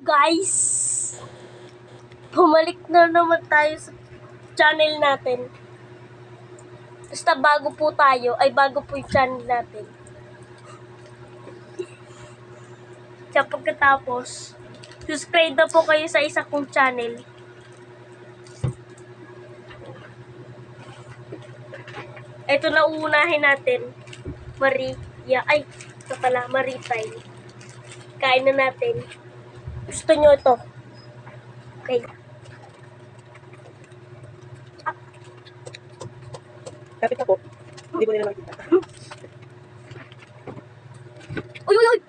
guys! Bumalik na naman tayo sa channel natin. Basta bago po tayo, ay bago po yung channel natin. Sa pagkatapos, subscribe na po kayo sa isa kong channel. Ito na uunahin natin. Maria, ay, ito pala, Maritime. Kain na natin. Gusto nyo ito? Okay. Kapit ako. Hindi ko nila makita. Uy, uy, uy!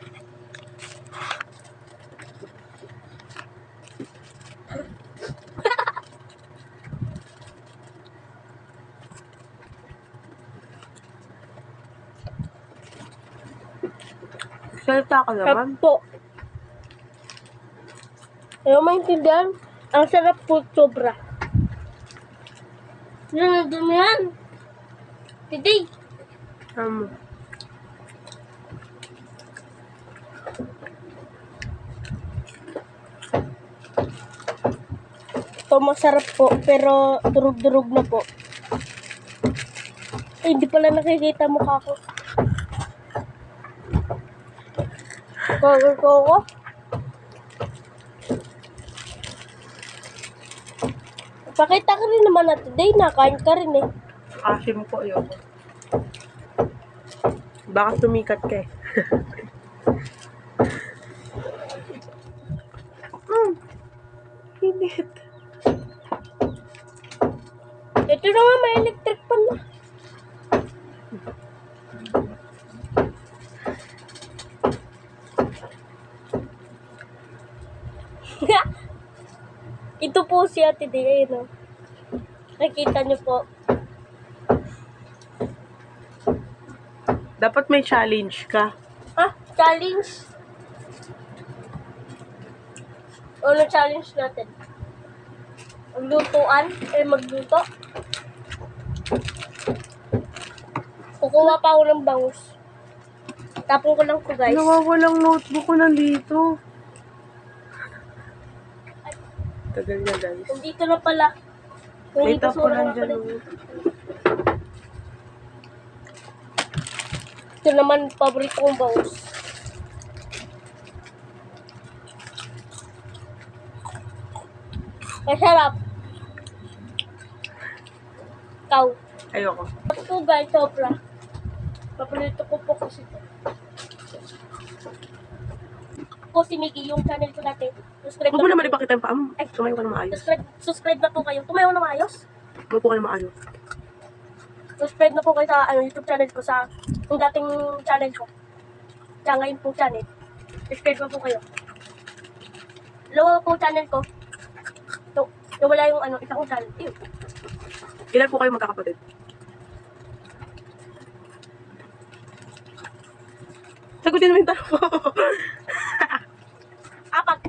Salita ka naman. Po. Ayaw maintindihan. Ang sarap po, sobra. Nandun yan. Hindi. Ito masarap po, pero durug-durug na po. Ay, hindi pala nakikita mukha ko. Koko. Pakita ka rin naman natin. Day, nakain ka rin eh. Asim ko, ayoko. Baka tumikat ka eh. Init. Ito na nga, may electric pan na. Ito po si Ate Day, no? Nakita niyo po. Dapat may challenge ka. Ha? Challenge? Ano challenge natin? Maglutuan? Magluto? Kukuha pa ako ng bangus. Tapon ko lang po, guys. Nawawalang notebook ko nandito. Tagal na, guys. Nandito na pala. May Nandito tapo na lang dyan. pala. Ito naman, paborito kong bangus. Masarap. Ikaw. Ayoko. Ito guys, sobra. Paborito ko po kasi ito. Ako si Mickey, yung channel ko dati. Subscribe Huwag mo na naman ipakita yung paa mo. Ay. Tumayo ka na maayos. subscribe na po kayo. Tumayo na maayos. Huwag po ka na maayos. Subscribe na po kayo sa YouTube channel ko, sa yung dating channel ko. Sa ngayon po channel. Subscribe na po kayo. Dalawa po channel ko. So, wala yung isa kong channel. Ew. Ilan po kayo magkakapatid? Sagutin mo yung tanong ko. Apat.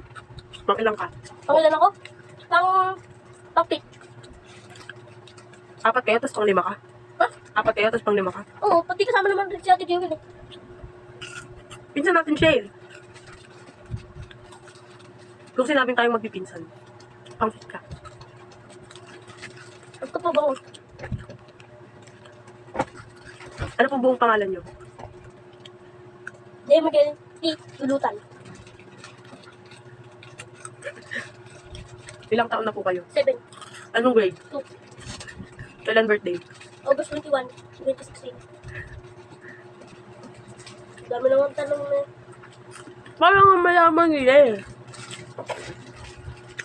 Makilang ka. Pangilan ako? Pang-pick. Apat kayo, tapos pang 5 ka. Ha? Apat kayo, tapos pang 5 ka. Oo, pati kasama naman rin si Ate Jewel eh. Pinsan natin siya eh. Kung sinabing tayong magpipinsan, pang-fit ka. Ang po ba? Ano pong buong pangalan nyo? Day Miguel T. Lulutan. Ilang taon na po kayo? 7. Anong grade? 2. Kailan birthday? August 21, 2016. Dami naman tanong na. Parang ang mayaman nila eh.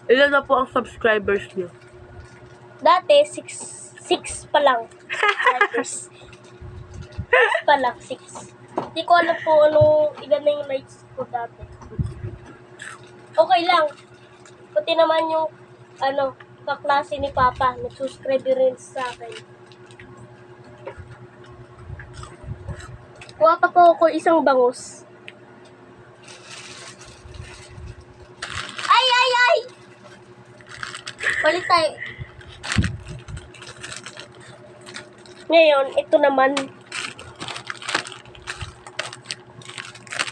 Ilan na po ang subscribers nyo? Dati, 6 pa lang. Likers. 6 pa lang, 6. Hindi ko alam po ilan na yung likes ko dati. Okay lang. Pati naman yung, kaklase ni Papa, nag-subscribe rin sa akin. Kuha pa po ako isang bangus. Ay! Balik tayo. Ngayon, ito naman.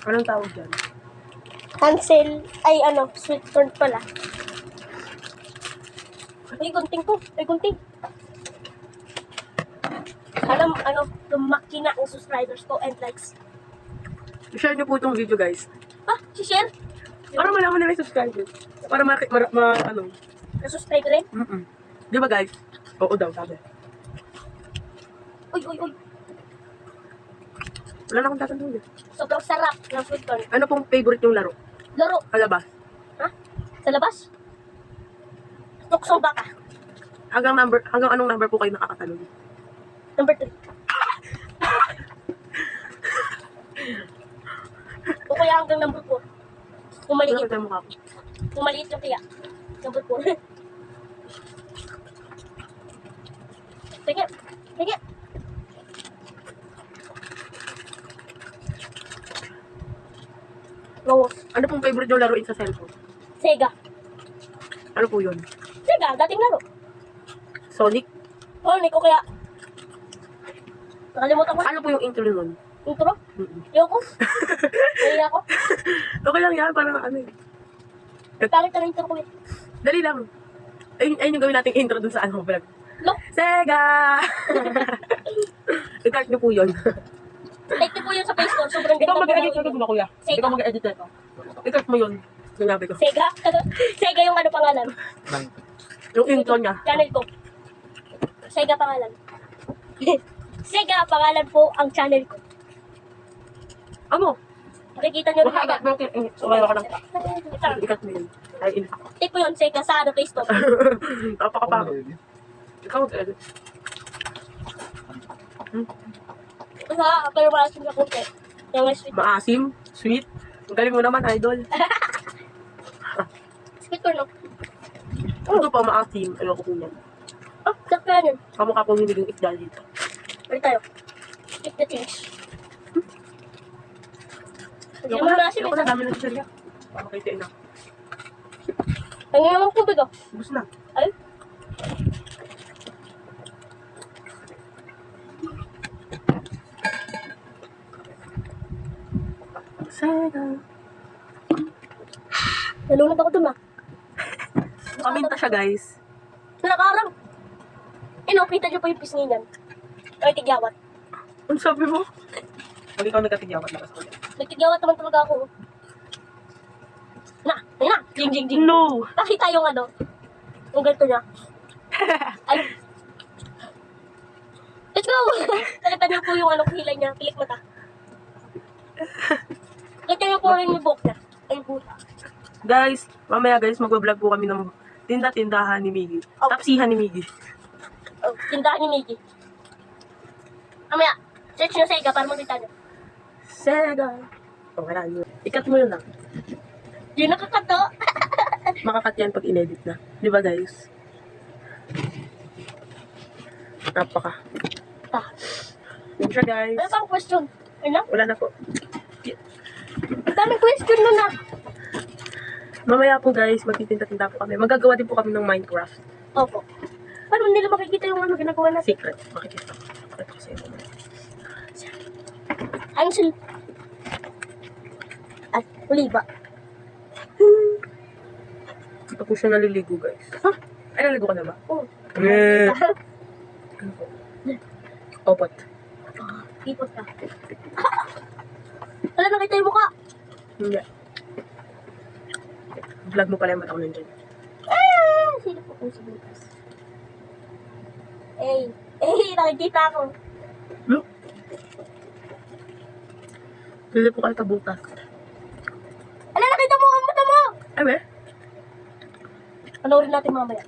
Anong tawag dyan? Hansel, ay ano, sweet corn pala. Ay, gunting ko. Ay, gunting. Sana, lumaki na ang subscribers ko and likes. I-share niyo po itong video, guys. Ah, si-share? Para malaman nila yung subscribers. Para ano. Na-subscribe rin? Di ba, guys? Oo daw, sabi. Uy, uy, uy. Wala na akong tatanungin. Sobrang sarap ng sweet corn. Ano pong favorite yung laro? Laro. Palabas. Ha? Sa labas? Tukso baka. Hanggang anong number po kayo nakakatanong? Number 3. O kaya hanggang number 4. Kung Wala maliit. ko tayo mukha ko. Kung maliit yung kaya. Number 4. Sige. Sige. Rose. Ano pong favorite yung laruin sa cellphone? Sega. Ano po yun? Sega, dating laro. Sonic? Oh, Nico kaya. Nakalimutan ko. Ano po yung intro nun? Intro? Yoko. Kaya ako. Okay lang yan, parang ano eh. Pangit na intro ko eh. Dali lang. Ayun yung gawin nating intro dun sa ano vlog. Look. Sega! I-cart niyo po yun. Like niyo po yun sa Facebook. Sobrang Ikaw ganda mag-edit po ito ng- ba, kuya? Sega. Ikaw mag-edit ito. I-cart mo yun. Sinabi ko. Sega? Sega yung ano pangalan? Yung intro niya. Channel ko. Sega pangalan. Sega pangalan po ang channel ko. Ano? Makikita nyo rin Makagat mo yung sumayo ka ng i-cart mo yun. Ay, Take ko yun, Sega, sa ano, Facebook. napakapagod. Ikaw mag-edit. Pero wala siya kunti. Yung may sweet. Maasim, sweet. Ang galing mo naman, idol. Sweet corn, no? Ito pa maasim. Ano ko po yan. Oh, sarap kaya yun. Kamukha po hindi yung isda dito. Balik tayo. Keep the change. Hindi Ayoko mo na, na kasi ayoko na, dami na siya. Makakaitiin na. Ang naman tubig, oh. Ubus na. Ay. Sega. Nalunod ako dun, ah. Nakaminta siya, guys. Nakakarang. Kita niyo po yung pisngi niyan. Ay, tigyawat. Ano sabi mo? Pag ikaw nagkatigyawat na kasi. Nagtigyawat naman talaga ako. Ayun na. Jing, jing, jing. No! Nakita yung ano. Yung ganito niya. Ay. Let's go! Nakita niyo po yung ano, kilay niya. Pilik mata. Nakita niyo po rin yung buhok niya. Ay, buta. Guys, mamaya guys, magbablog po kami ng tinda-tindahan ni Miggy. Oh. Tapsihan ni Miggy. Oh, tindahan ni Miggy. Mamaya, search nyo Sega para makita niyo. Sega. Oh, wala nyo. Ikat mo yun lang. Di nakakato. Makakat yan pag inedit na. Di ba guys? Napaka. Yun siya guys. Ano pang question? Ano? Wala na po. Ang daming question nun na. Mamaya po guys, magtitinda-tinda po kami. Magagawa din po kami ng Minecraft. Opo. Paano nila makikita yung ano ginagawa natin? Secret. Makikita ko. Pakita ko sa'yo. Ang sil... At oliba. Hindi pa po siya naliligo guys. Huh? Ay, naligo ka na ba? Oh. Eh. Ano po? Opot. Ipot ka. Wala nakita yung mukha. Hindi. Vlog mo pala yung mata ko nandiyan. Sino po kung si Lucas? Nakikita ako. Look. Pili po kayo kabutas. Ala, nakita mo ang mata mo! Ay, be? Panoorin natin mamaya.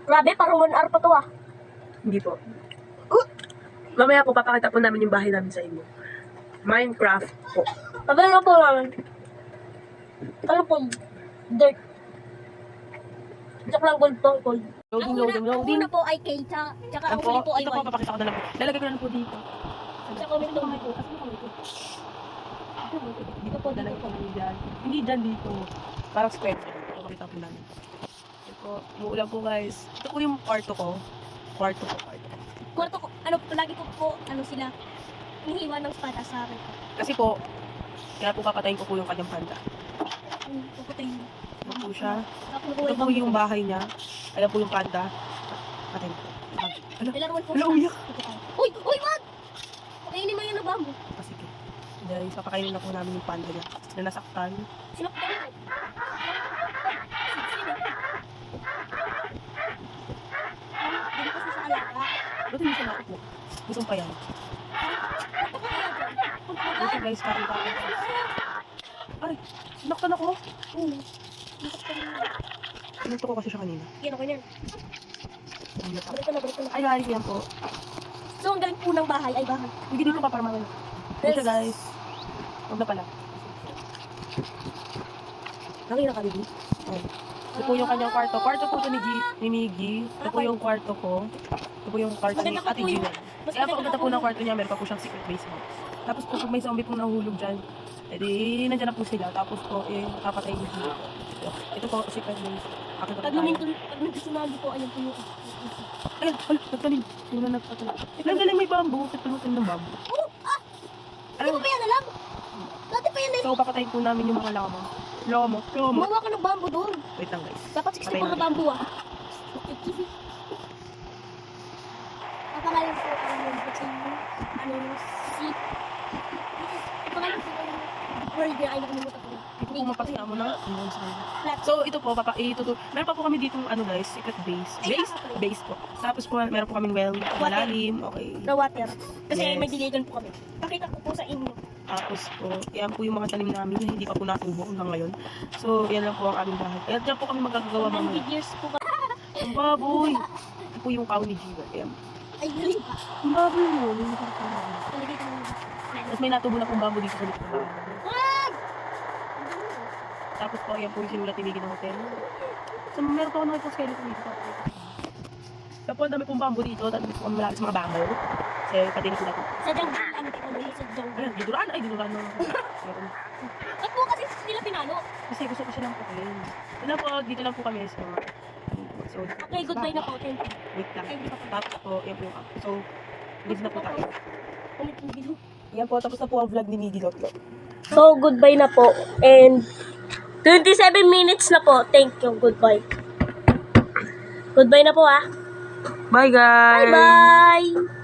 Grabe, parang 1 hour pa to ah. Hindi po. Mamaya po, papakita po namin yung bahay namin sa inyo. Minecraft po. Sabi na po namin. Ano po? Dirt. Joke lang, gold to, gold. Ang una po ay K, tsaka ang huli po ay Ito po, Y. papakita ko na lang po. Lalagay ko na lang po dito. Sa comment po. Dito po, lalagay ko na dyan. Hindi dyan dito. Parang square. Ito, pakita po namin. Ito po, umuulan po guys. Ito po yung kwarto ko. Kwarto ko. Kwarto ko, lagi ko po, sila, hinihiwa ng espada sa akin. Kasi po, Kaya po papatayin ko po yung kanyang panda. Puputayin. Ito po siya. Ako Ito po yung bahay niya. Ayan po yung panda. Patayin ko. Ano? Kailangan po. Ano, umiyak? Uy! Uy, wag! Pakainin mo yan ng bamboo. Ah, sige. Guys, papakainin na po namin yung panda niya. Na nasaktan. Sinaktan mo. Hindi kasi sa alaga. Ba't hindi siya nakot mo? Gusto pa yan. Dito guys, pakita ko. Aray, sinaktan ako. Sinaktan ko kasi siya kanina. Yan ako yan. Umiyak ako. Balik ko na, balik ko na. Ay guys, yan po. So, ang galing po ng bahay. Ay, bahay. Hindi dito pa para mga. Yan siya guys. Huwag na pala. Nakita ka, baby? Ay. Ito po yung kanyang kwarto. Kwarto po ito ni Miggy. Ito po yung kwarto ko. Ito po yung kwarto ni Ate Gina. Kaya po, ang ganda po ng kwarto niya, meron pa po siyang secret basement. Tapos po, kung may zombie pong nahulog dyan, edi, nandyan na po sila. Tapos po, kapatay niyo dito. Ito po, secret base. Akit na Pag tayo. nagkasunado po, ayun po yung... Ayun, wala, nagtanim. Yung na nagtanim. Galing may bamboo. Nagtanim ng bamboo. Hindi ko pa yan alam. Dati pa yan eh. So, papatayin po namin yung mga lama. Lomo. Gumawa ka ng bamboo doon. Wait lang guys. Dapat 60 Patayin pa na natin. bamboo ah. Napakalan po ang kasi si... Napakalan po ang word na ay nakalimutan ko. Hindi ko mapakita mo na. Ano sa kanya. Flat. So, ito po, meron pa po kami dito, guys, secret base. Base po. Tapos po, meron po kaming well, malalim, okay. Na water. Kasi Yes. may delay doon po kami. Pakita ko po sa inyo. Tapos po, yan po yung mga tanim namin na hindi pa po natubo hanggang ngayon. So, yan lang po ang aming bahay. Kaya dyan po kami magagagawa 100 mamaya. years po ba? Ang baboy! Ito po yung cow ni Jiwa. Ayan. Ay, galing. Ang baboy mo. Talagay ko lang. Tapos may natubo na pong bamboo dito sa likod ng bahay. Wag! Tapos po, yan po yung sinulat ni Miggy ng hotel. So, meron po ako nakita skeleton dito. Tapos, ang dami pong bamboo dito. Tapos po, malapit sa mga bamboo. Kasi, pati na sila po. Sa jungle, ano kita mo sa jungle. Ayan, dinuran. Ay, dinuran na. Meron. Ba't po kasi nila pinalo? Kasi gusto ko silang pukin. Yun lang po, dito lang po kami. So, Okay, goodbye na po. Thank you. wait lang. Ay, hindi pa po. Tapos po, yan po yung So, leave na po tayo. Ulit yung video. Yan po, tapos na po ang vlog ni Miggy Lotlo. So, goodbye na po. And 27 minutes na po. Thank you. Goodbye. Goodbye na po ah. Bye, guys! Bye-bye!